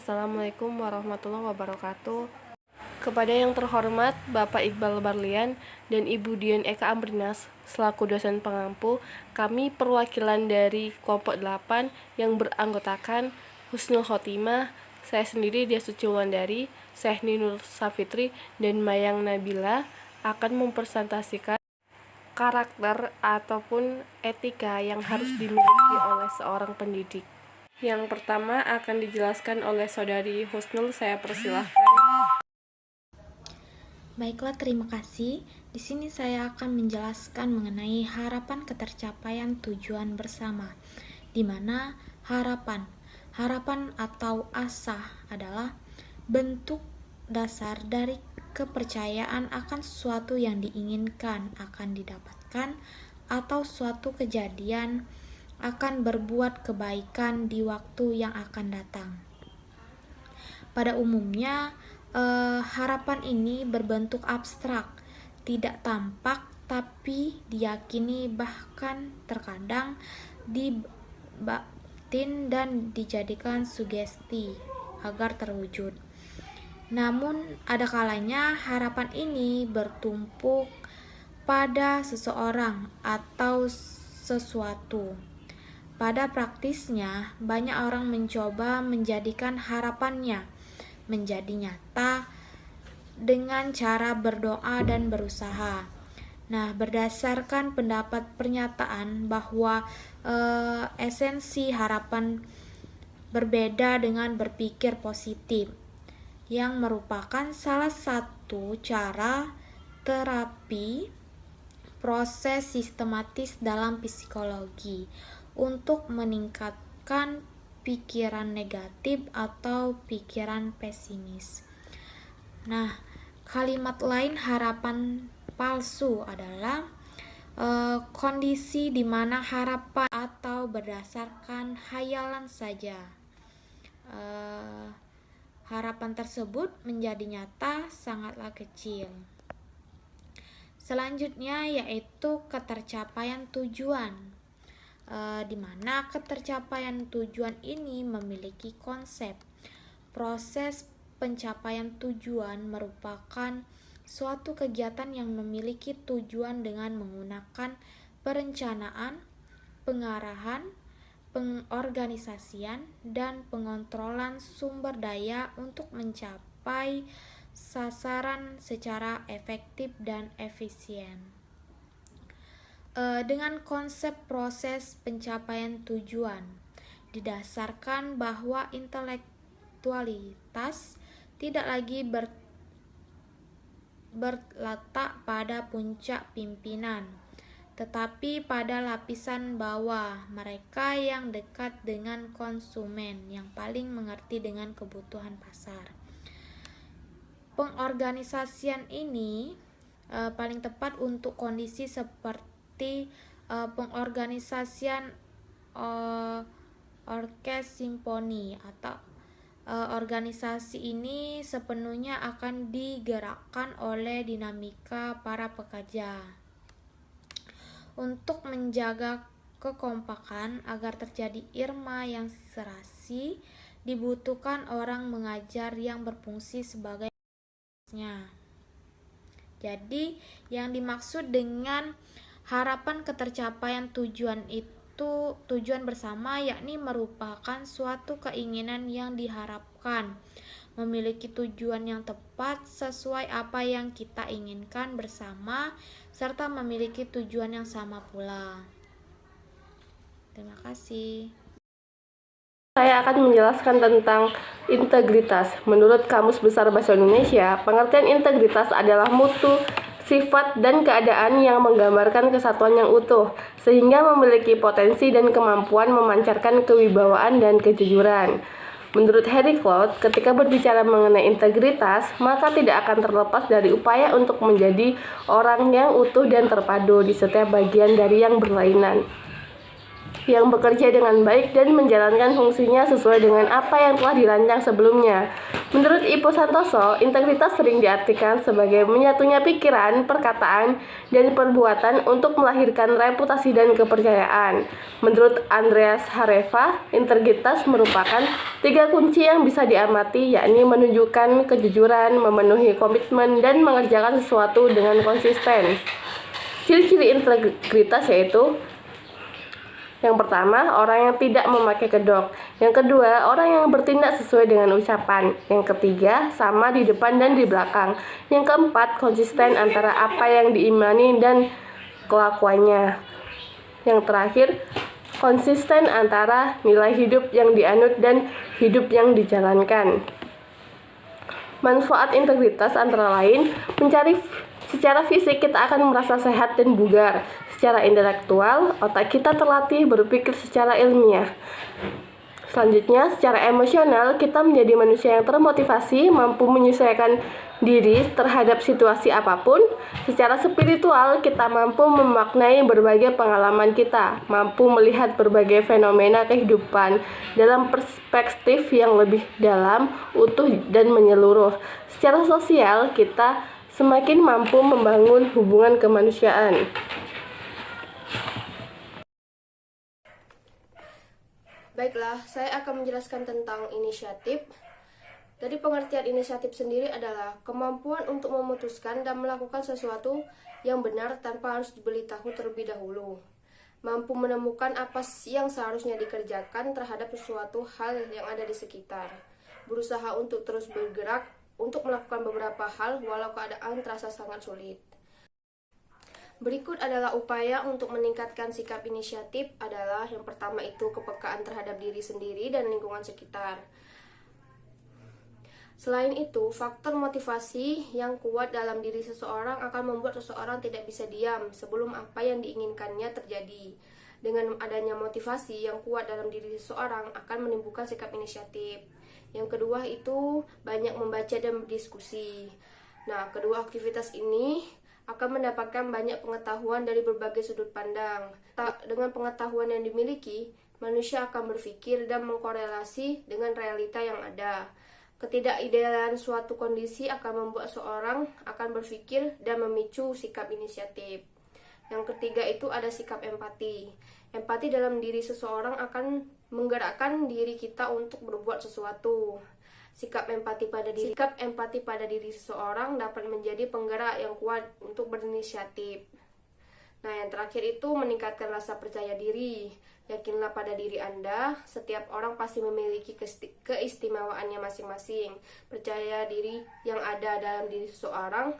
Assalamualaikum warahmatullahi wabarakatuh. Kepada yang terhormat Bapak Iqbal Barlian dan Ibu Dian Eka Amrinas selaku dosen pengampu, kami perwakilan dari kelompok 8 yang beranggotakan Husnul Khotimah, saya sendiri Dia Suci Wulandari, Syahni Nur Safitri, dan Mayang Nabila akan mempresentasikan karakter ataupun etika yang harus dimiliki oleh seorang pendidik. Yang pertama akan dijelaskan oleh Saudari Husnul, saya persilahkan. Baiklah, terima kasih. Di sini saya akan menjelaskan mengenai harapan ketercapaian tujuan bersama, di mana harapan atau asa adalah bentuk dasar dari kepercayaan akan sesuatu yang diinginkan akan didapatkan atau suatu kejadian akan berbuat kebaikan di waktu yang akan datang. Pada umumnya, harapan ini berbentuk abstrak, tidak tampak, tapi diyakini bahkan terkadang dibatin dan dijadikan sugesti agar terwujud. Namun, ada kalanya harapan ini bertumpuk pada seseorang atau sesuatu. Pada praktisnya, banyak orang mencoba menjadikan harapannya menjadi nyata dengan cara berdoa dan berusaha. Nah, berdasarkan pendapat pernyataan bahwa esensi harapan berbeda dengan berpikir positif, yang merupakan salah satu cara terapi proses sistematis dalam psikologi untuk meningkatkan pikiran negatif atau pikiran pesimis. Nah, kalimat lain harapan palsu adalah kondisi di mana harapan atau berdasarkan hayalan saja. Harapan tersebut menjadi nyata sangatlah kecil. Selanjutnya yaitu ketercapaian tujuan. Di mana ketercapaian tujuan ini memiliki konsep. Proses pencapaian tujuan merupakan suatu kegiatan yang memiliki tujuan dengan menggunakan perencanaan, pengarahan, pengorganisasian, dan pengontrolan sumber daya untuk mencapai sasaran secara efektif dan efisien. Dengan konsep proses pencapaian tujuan didasarkan bahwa intelektualitas tidak lagi berletak pada puncak pimpinan, tetapi pada lapisan bawah, mereka yang dekat dengan konsumen, yang paling mengerti dengan kebutuhan pasar. Pengorganisasian ini paling tepat untuk kondisi seperti pengorganisasian orkes simfoni atau organisasi ini sepenuhnya akan digerakkan oleh dinamika para pekerja. Untuk menjaga kekompakan agar terjadi irma yang serasi, dibutuhkan orang mengajar yang berfungsi sebagai nya. Jadi, yang dimaksud dengan harapan ketercapaian tujuan itu tujuan bersama, yakni merupakan suatu keinginan yang diharapkan memiliki tujuan yang tepat sesuai apa yang kita inginkan bersama, serta memiliki tujuan yang sama pula. Terima kasih. Saya akan menjelaskan tentang integritas. Menurut Kamus Besar Bahasa Indonesia, pengertian integritas adalah mutu, sifat, dan keadaan yang menggambarkan kesatuan yang utuh, sehingga memiliki potensi dan kemampuan memancarkan kewibawaan dan kejujuran. Menurut Harry Cloud, ketika berbicara mengenai integritas, maka tidak akan terlepas dari upaya untuk menjadi orang yang utuh dan terpadu di setiap bagian dari yang berlainan. yang bekerja dengan baik dan menjalankan fungsinya sesuai dengan apa yang telah dirancang sebelumnya. Menurut Ipo Santoso, integritas sering diartikan sebagai menyatunya pikiran, perkataan, dan perbuatan untuk melahirkan reputasi dan kepercayaan. Menurut Andreas Hareva, integritas merupakan 3 kunci yang bisa diamati, yakni menunjukkan kejujuran, memenuhi komitmen, dan mengerjakan sesuatu dengan konsisten. Ciri-ciri integritas yaitu: yang pertama, orang yang tidak memakai kedok. Yang kedua, orang yang bertindak sesuai dengan ucapan. Yang ketiga, sama di depan dan di belakang. Yang keempat, konsisten antara apa yang diimani dan kelakuannya. Yang terakhir, konsisten antara nilai hidup yang dianut dan hidup yang dijalankan. Manfaat integritas antara lain, secara fisik kita akan merasa sehat dan bugar. Secara intelektual, otak kita terlatih berpikir secara ilmiah. Selanjutnya, secara emosional, kita menjadi manusia yang termotivasi, mampu menyesuaikan diri terhadap situasi apapun. Secara spiritual, kita mampu memaknai berbagai pengalaman kita, mampu melihat berbagai fenomena kehidupan dalam perspektif yang lebih dalam, utuh, dan menyeluruh. Secara sosial, kita semakin mampu membangun hubungan kemanusiaan. Baiklah, saya akan menjelaskan tentang inisiatif. Dari pengertian inisiatif sendiri adalah kemampuan untuk memutuskan dan melakukan sesuatu yang benar tanpa harus diberitahu terlebih dahulu. Mampu menemukan apa yang seharusnya dikerjakan terhadap sesuatu hal yang ada di sekitar. Berusaha untuk terus bergerak untuk melakukan beberapa hal walau keadaan terasa sangat sulit. Berikut adalah upaya untuk meningkatkan sikap inisiatif adalah yang pertama itu kepekaan terhadap diri sendiri dan lingkungan sekitar. Selain itu, faktor motivasi yang kuat dalam diri seseorang akan membuat seseorang tidak bisa diam sebelum apa yang diinginkannya terjadi. Dengan adanya motivasi yang kuat dalam diri seseorang akan menimbulkan sikap inisiatif. Yang kedua itu banyak membaca dan berdiskusi. Nah, kedua aktivitas ini akan mendapatkan banyak pengetahuan dari berbagai sudut pandang. Dengan pengetahuan yang dimiliki, manusia akan berpikir dan mengkorelasi dengan realita yang ada. Ketidakidealan suatu kondisi akan membuat seorang akan berpikir dan memicu sikap inisiatif. Yang ketiga itu ada sikap empati. Empati dalam diri seseorang akan menggerakkan diri kita untuk berbuat sesuatu. Sikap empati pada diri seseorang dapat menjadi penggerak yang kuat untuk berinisiatif. Nah, yang terakhir itu meningkatkan rasa percaya diri. Yakinlah pada diri Anda, setiap orang pasti memiliki keistimewaannya masing-masing. Percaya diri yang ada dalam diri seseorang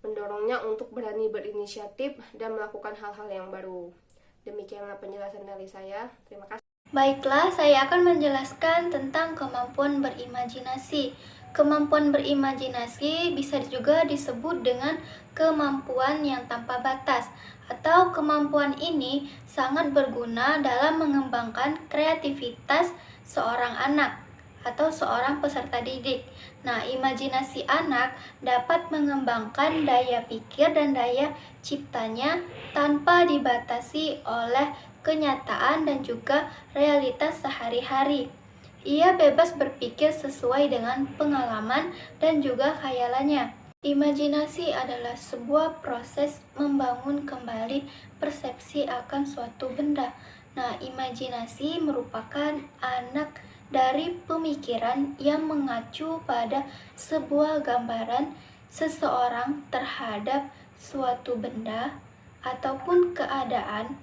mendorongnya untuk berani berinisiatif dan melakukan hal-hal yang baru. Demikianlah penjelasan dari saya. Terima kasih. Baiklah, saya akan menjelaskan tentang kemampuan berimajinasi. Kemampuan berimajinasi bisa juga disebut dengan kemampuan yang tanpa batas, atau kemampuan ini sangat berguna dalam mengembangkan kreativitas seorang anak atau seorang peserta didik. Nah, imajinasi anak dapat mengembangkan daya pikir dan daya ciptanya tanpa dibatasi oleh kenyataan dan juga realitas sehari-hari. Ia bebas berpikir sesuai dengan pengalaman dan juga khayalannya. Imajinasi adalah sebuah proses membangun kembali persepsi akan suatu benda. Nah, imajinasi merupakan anak dari pemikiran yang mengacu pada sebuah gambaran seseorang terhadap suatu benda ataupun keadaan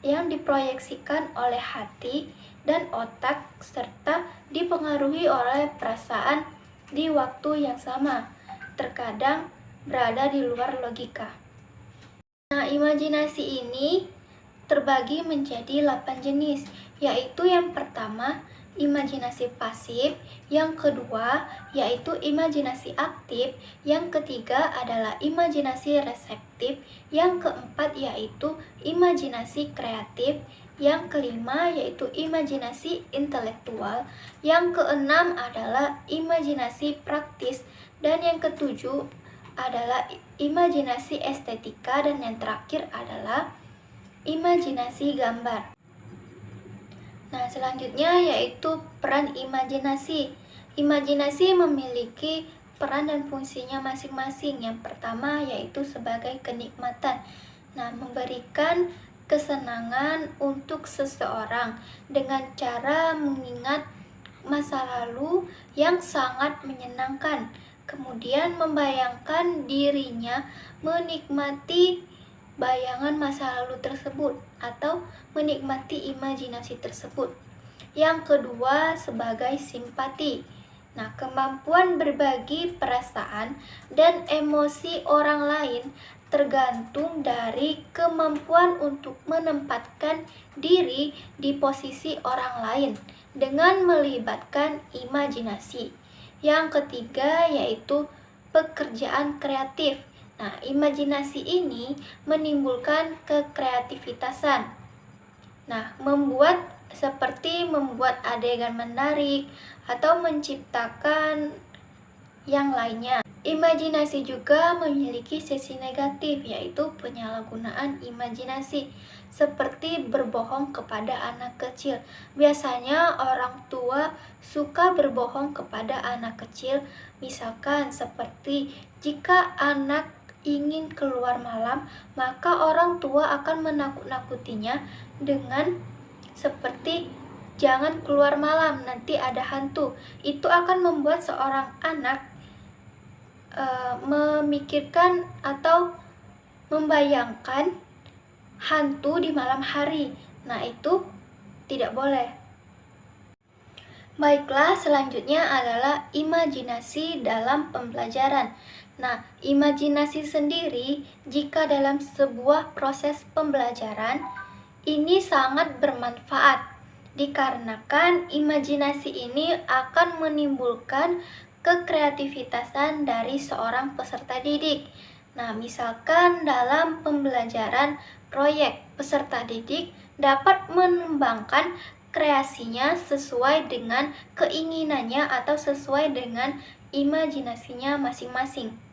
yang diproyeksikan oleh hati dan otak serta dipengaruhi oleh perasaan di waktu yang sama, terkadang berada di luar logika. Nah, imajinasi ini terbagi menjadi 8 jenis, yaitu yang pertama imajinasi pasif, yang kedua yaitu imajinasi aktif, yang ketiga adalah imajinasi reseptif, yang keempat yaitu imajinasi kreatif, yang kelima yaitu imajinasi intelektual, yang keenam adalah imajinasi praktis, dan yang ketujuh adalah imajinasi estetika, dan yang terakhir adalah imajinasi gambar. Nah, selanjutnya yaitu peran imajinasi. Imajinasi memiliki peran dan fungsinya masing-masing. Yang pertama yaitu sebagai kenikmatan. Nah, memberikan kesenangan untuk seseorang dengan cara mengingat masa lalu yang sangat menyenangkan. Kemudian membayangkan dirinya menikmati bayangan masa lalu tersebut atau menikmati imajinasi tersebut. Yang kedua sebagai simpati. Nah, kemampuan berbagi perasaan dan emosi orang lain tergantung dari kemampuan untuk menempatkan diri di posisi orang lain dengan melibatkan imajinasi. Yang ketiga yaitu pekerjaan kreatif. Nah, imajinasi ini menimbulkan kekreativitasan. Nah, seperti membuat adegan menarik atau menciptakan yang lainnya. Imajinasi juga memiliki sisi negatif, yaitu penyalahgunaan imajinasi, seperti berbohong kepada anak kecil. Biasanya orang tua suka berbohong kepada anak kecil, misalkan seperti jika anak ingin keluar malam, maka orang tua akan menakut-nakutinya dengan seperti jangan keluar malam, nanti ada hantu. Itu akan membuat seorang anak memikirkan atau membayangkan hantu di malam hari. Nah, itu tidak boleh. Baiklah, selanjutnya adalah imajinasi dalam pembelajaran. Nah, imajinasi sendiri jika dalam sebuah proses pembelajaran ini sangat bermanfaat dikarenakan imajinasi ini akan menimbulkan kekreativitasan dari seorang peserta didik. Nah, misalkan dalam pembelajaran proyek, peserta didik dapat mengembangkan kreasinya sesuai dengan keinginannya atau sesuai dengan imajinasinya masing-masing.